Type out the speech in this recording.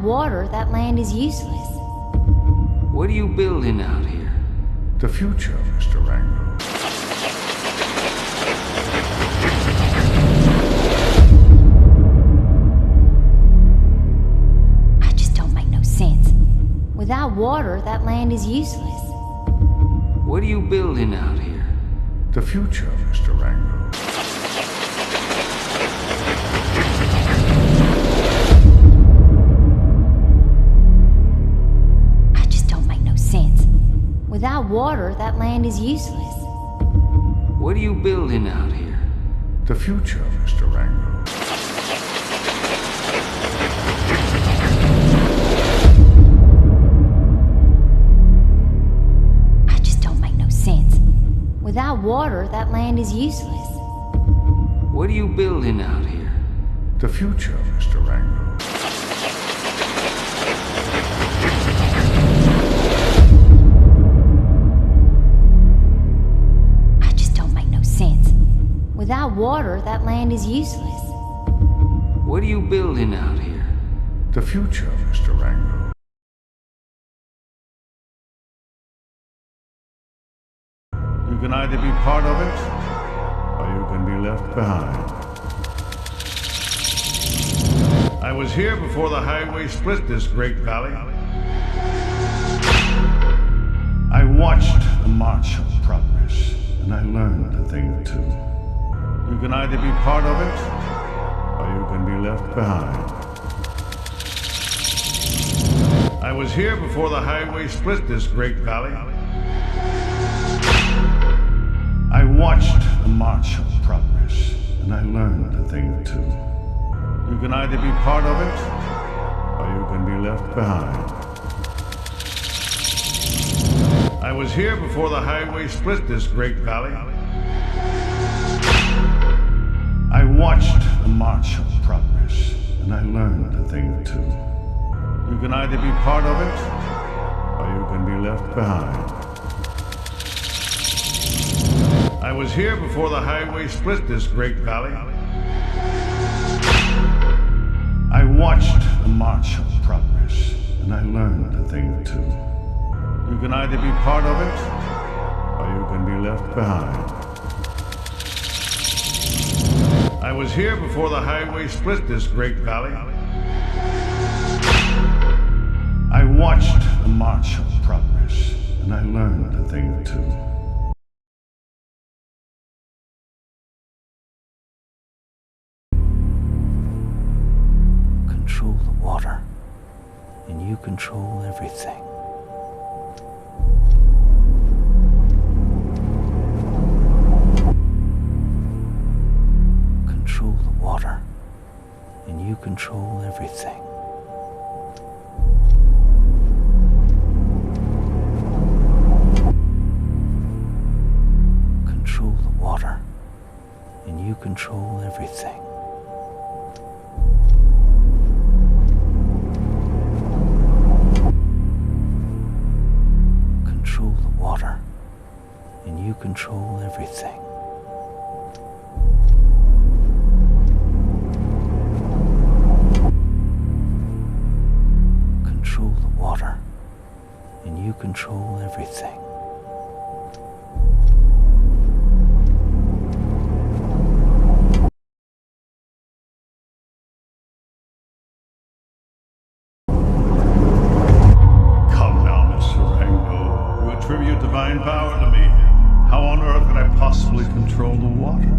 water, that land is useless. What are you building out here? The future, Mr. Rango. I just don't make no sense. Without water, that land is useless. What are you building out here? The future, Mr. Rango. I just don't make no sense. Without water, that land is useless. What are you building out here? The future, Mr. Rango. I just don't make no sense. Without water, that land is useless. What are you building out here? The future, Mr. Rango. I just don't make no sense. Without water, that land is useless. What are you building out here? The future, Mr. Rango. You can either be part of it, or you can be left behind. I was here before the highway split this great valley. I watched the march of progress, and I learned a thing or two. You can either be part of it, or you can be left behind. I was here before the highway split this great valley. I watched the march of progress, and I learned a thing or two. You can either be part of it, or you can be left behind. I was here before the highway split this great valley. I watched the march of progress, and I learned a thing or two. You can either be part of it, or you can be left behind. I was here before the highway split this great valley. I watched the march of progress, and I learned a thing or two. You can either be part of it, or you can be left behind. I was here before the highway split this great valley. I watched the march of progress, and I learned a thing or two. Control the water, and you control everything. Control the water, and you control everything. Control the water, and you control everything. Control the water, and you control everything. Control the water, and you control everything. Come now, Mr. Rango. You attribute divine power to me. How on earth could I possibly control the water?